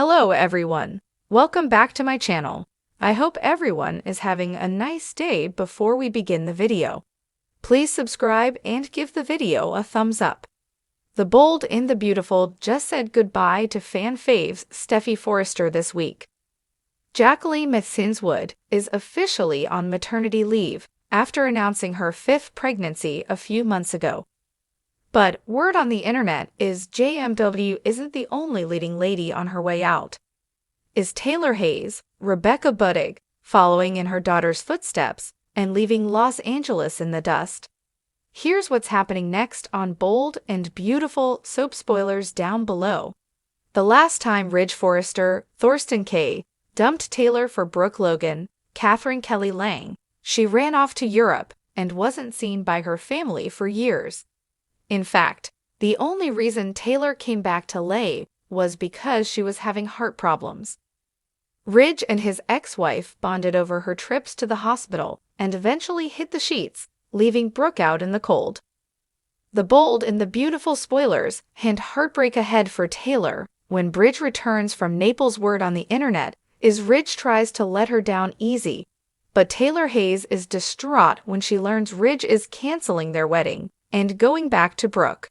Hello everyone. Welcome back to my channel. I hope everyone is having a nice day. Before we begin the video, please subscribe and give the video a thumbs up. The Bold and the Beautiful just said goodbye to fan faves Steffy Forrester this week. Jacqueline Wood is officially on maternity leave after announcing her 5th pregnancy a few months ago. But word on the internet is JMW isn't the only leading lady on her way out. Is Taylor Hayes, Rebecca Budig, following in her daughter's footsteps and leaving Los Angeles in the dust? Here's what's happening next on Bold and Beautiful. Soap spoilers down below. The last time Ridge Forrester, Thorsten Kaye, dumped Taylor for Brooke Logan, Catherine Kelly Lang, she ran off to Europe and wasn't seen by her family for years. In fact, the only reason Taylor came back to LA was because she was having heart problems. Ridge and his ex-wife bonded over her trips to the hospital and eventually hit the sheets, leaving Brooke out in the cold. The Bold and the Beautiful spoilers hint heartbreak ahead for Taylor when Ridge returns from Naples. Word on the internet is Ridge tries to let her down easy, but Taylor Hayes is distraught when she learns Ridge is canceling their wedding and going back to Brooke.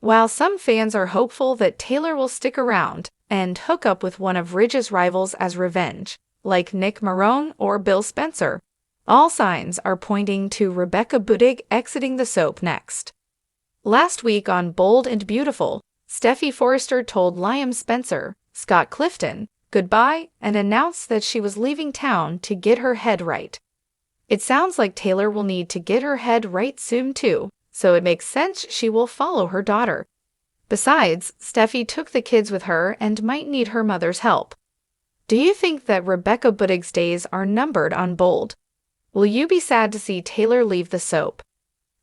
While some fans are hopeful that Taylor will stick around and hook up with one of Ridge's rivals as revenge, like Nick Marone or Bill Spencer, all signs are pointing to Rebecca Budig exiting the soap next. Last week on Bold and Beautiful, Steffy Forrester told Liam Spencer, Scott Clifton, goodbye and announced that she was leaving town to get her head right. It sounds like Taylor will need to get her head right soon too, so it makes sense she will follow her daughter. Besides, Steffy took the kids with her and might need her mother's help. Do you think that Rebecca Budig's days are numbered on Bold? Will you be sad to see Taylor leave the soap?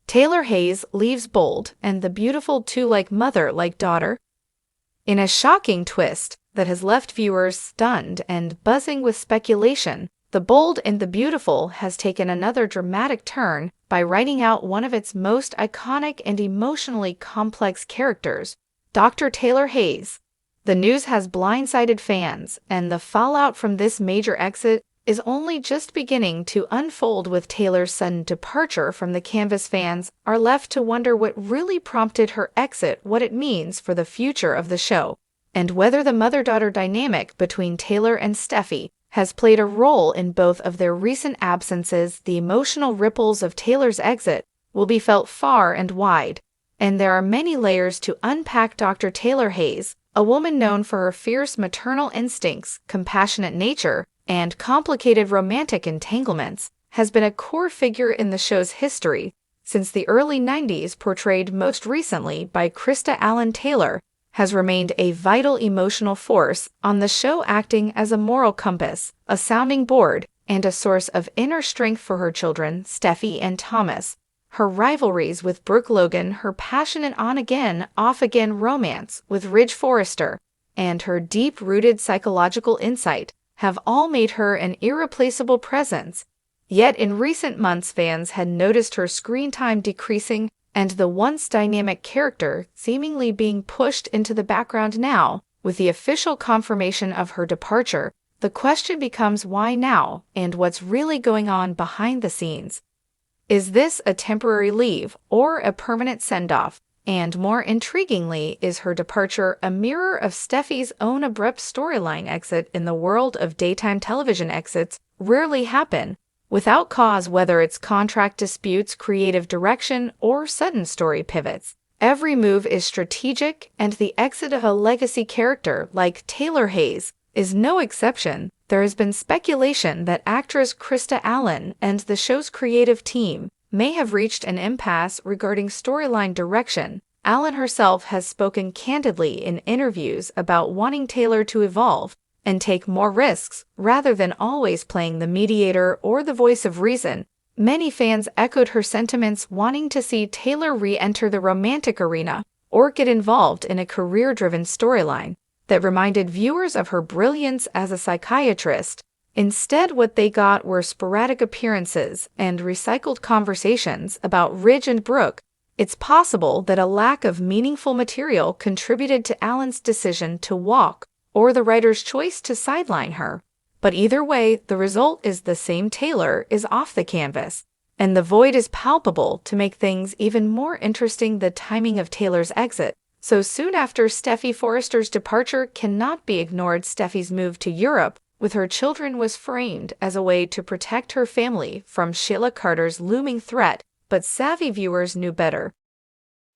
Taylor Hayes leaves Bold and the Beautiful too, like mother like daughter? In a shocking twist that has left viewers stunned and buzzing with speculation, The Bold and the Beautiful has taken another dramatic turn by writing out one of its most iconic and emotionally complex characters, Dr. Taylor Hayes. The news has blindsided fans, and the fallout from this major exit is only just beginning to unfold. With Taylor's sudden departure from the canvas, fans are left to wonder what really prompted her exit, what it means for the future of the show, and whether the mother-daughter dynamic between Taylor and Steffy has played a role in both of their recent absences. The emotional ripples of Taylor's exit will be felt far and wide, and there are many layers to unpack. Dr. Taylor Hayes, a woman known for her fierce maternal instincts, compassionate nature, and complicated romantic entanglements, has been a core figure in the show's history since the early 90s. Portrayed most recently by Krista Allen Taylor, has remained a vital emotional force on the show, acting as a moral compass, a sounding board, and a source of inner strength for her children, Steffy and Thomas. Her rivalries with Brooke Logan, her passionate on-again, off-again romance with Ridge Forrester, and her deep-rooted psychological insight have all made her an irreplaceable presence. Yet in recent months, fans had noticed her screen time decreasing and the once dynamic character seemingly being pushed into the background. Now, with the official confirmation of her departure, the question becomes why now, and what's really going on behind the scenes. Is this a temporary leave or a permanent send-off? And more intriguingly, is her departure a mirror of Steffy's own abrupt storyline exit? In the world of daytime television, exits rarely happen without cause, whether it's contract disputes, creative direction, or sudden story pivots. Every move is strategic, and the exit of a legacy character like Taylor Hayes is no exception. There has been speculation that actress Krista Allen and the show's creative team may have reached an impasse regarding storyline direction. Allen herself has spoken candidly in interviews about wanting Taylor to evolve and take more risks rather than always playing the mediator or the voice of reason. Many fans echoed her sentiments, wanting to see Taylor re-enter the romantic arena or get involved in a career-driven storyline that reminded viewers of her brilliance as a psychiatrist. Instead, what they got were sporadic appearances and recycled conversations about Ridge and Brooke. It's possible that a lack of meaningful material contributed to Allen's decision to walk, or the writer's choice to sideline her. But either way, the result is the same. Taylor is off the canvas, and the void is palpable. To make things even more interesting, the timing of Taylor's exit, so soon after Steffy Forrester's departure, cannot be ignored. Steffi's move to Europe with her children was framed as a way to protect her family from Sheila Carter's looming threat, but savvy viewers knew better.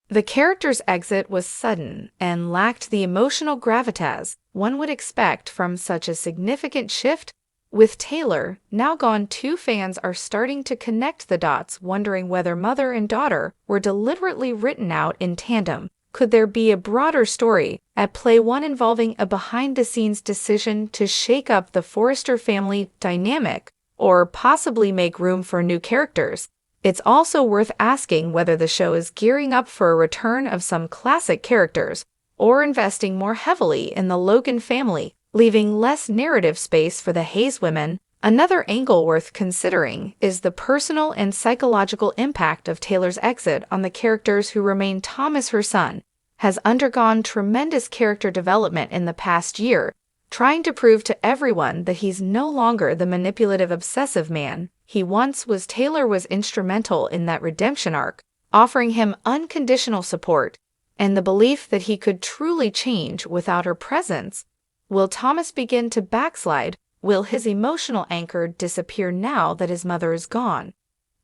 The character's exit was sudden and lacked the emotional gravitas one would expect from such a significant shift. With Taylor now gone, two fans are starting to connect the dots, wondering whether mother and daughter were deliberately written out in tandem. Could there be a broader story at play, one involving a behind-the-scenes decision to shake up the Forrester family dynamic, or possibly make room for new characters? It's also worth asking whether the show is gearing up for a return of some classic characters, or investing more heavily in the Logan family, leaving less narrative space for the Hayes women. Another angle worth considering is the personal and psychological impact of Taylor's exit on the characters who remain. Thomas, her son, has undergone tremendous character development in the past year, trying to prove to everyone that he's no longer the manipulative, obsessive man he once was. Taylor was instrumental in that redemption arc, offering him unconditional support and the belief that he could truly change without her presence. Will Thomas begin to backslide? Will his emotional anchor disappear now that his mother is gone?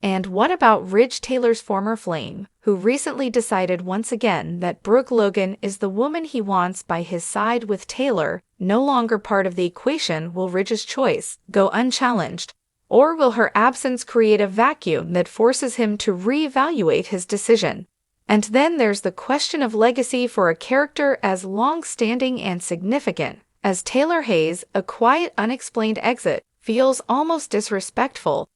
And what about Ridge, Taylor's former flame, who recently decided once again that Brooke Logan is the woman he wants by his side? With Taylor no longer part of the equation, will Ridge's choice go unchallenged? Or will her absence create a vacuum that forces him to reevaluate his decision? And then there's the question of legacy for a character as long-standing and significant as Taylor Hayes. A quiet, unexplained exit feels almost disrespectful.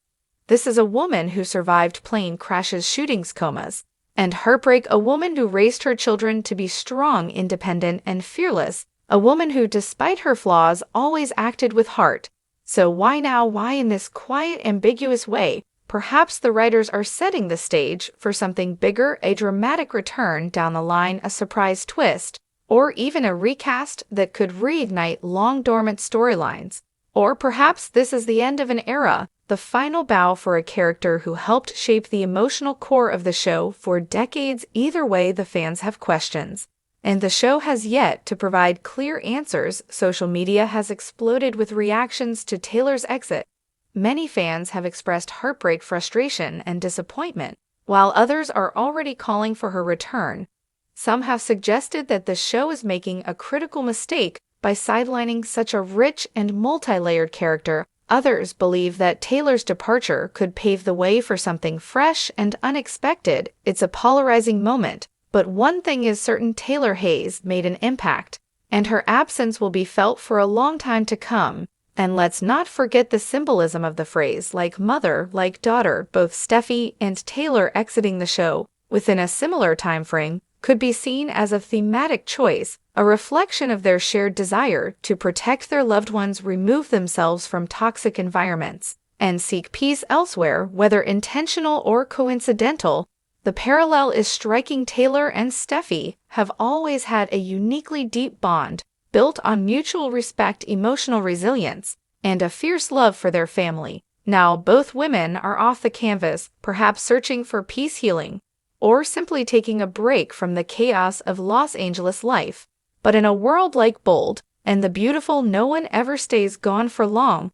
This is a woman who survived plane crashes, shootings, comas, and heartbreak, a woman who raised her children to be strong, independent, and fearless, a woman who, despite her flaws, always acted with heart. So why now? Why in this quiet, ambiguous way? Perhaps the writers are setting the stage for something bigger, a dramatic return down the line, a surprise twist, or even a recast that could reignite long-dormant storylines. Or perhaps this is the end of an era, the final bow for a character who helped shape the emotional core of the show for decades. Either way, the fans have questions, and the show has yet to provide clear answers. Social media has exploded with reactions to Taylor's exit. Many fans have expressed heartbreak, frustration, and disappointment, while others are already calling for her return. Some have suggested that the show is making a critical mistake by sidelining such a rich and multi-layered character. Others believe that Taylor's departure could pave the way for something fresh and unexpected. It's a polarizing moment, but one thing is certain: Taylor Hayes made an impact, and her absence will be felt for a long time to come. And let's not forget the symbolism of the phrase, like mother, like daughter. Both Steffi and Taylor exiting the show within a similar time frame could be seen as a thematic choice, a reflection of their shared desire to protect their loved ones, remove themselves from toxic environments, and seek peace elsewhere. Whether intentional or coincidental, the parallel is striking. Taylor and Steffi have always had a uniquely deep bond, built on mutual respect, emotional resilience, and a fierce love for their family. Now both women are off the canvas, perhaps searching for peace, healing, or simply taking a break from the chaos of Los Angeles life. But in a world like Bold and the Beautiful, no one ever stays gone for long.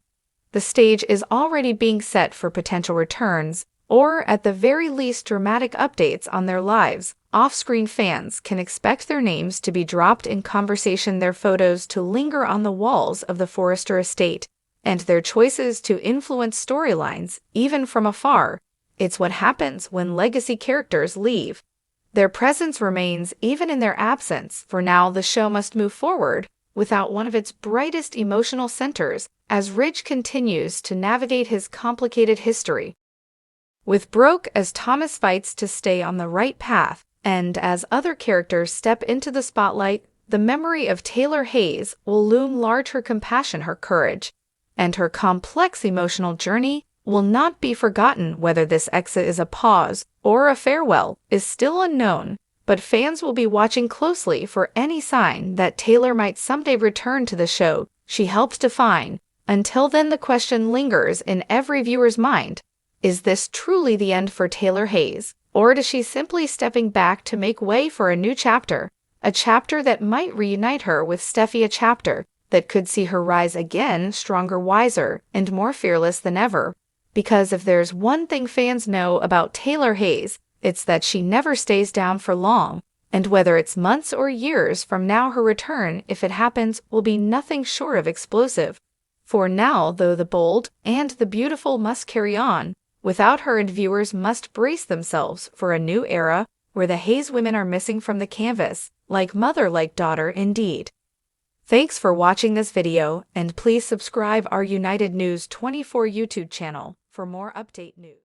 The stage is already being set for potential returns, or at the very least dramatic updates on their lives. Off-screen fans can expect their names to be dropped in conversation, their photos to linger on the walls of the Forrester estate, and their choices to influence storylines, even from afar. It's what happens when legacy characters leave. Their presence remains even in their absence. For now, the show must move forward without one of its brightest emotional centers as Ridge continues to navigate his complicated history. With Brooke as Thomas fights to stay on the right path, and as other characters step into the spotlight, the memory of Taylor Hayes will loom large. Her compassion, her courage, and her complex emotional journey will not be forgotten. Whether this exit is a pause or a farewell is still unknown, but fans will be watching closely for any sign that Taylor might someday return to the show she helped define. Until then, the question lingers in every viewer's mind. Is this truly the end for Taylor Hayes, or is she simply stepping back to make way for a new chapter? A chapter that might reunite her with Steffi, a chapter that could see her rise again, stronger, wiser, and more fearless than ever. Because if there's one thing fans know about Taylor Hayes, it's that she never stays down for long. And whether it's months or years from now, her return, if it happens, will be nothing short of explosive. For now, though, the bold and the beautiful must carry on. Without her, and viewers must brace themselves for a new era where the Hayes women are missing from the canvas, like mother, like daughter, indeed. Thanks for watching this video, and please subscribe our United News 24 YouTube channel for more update news.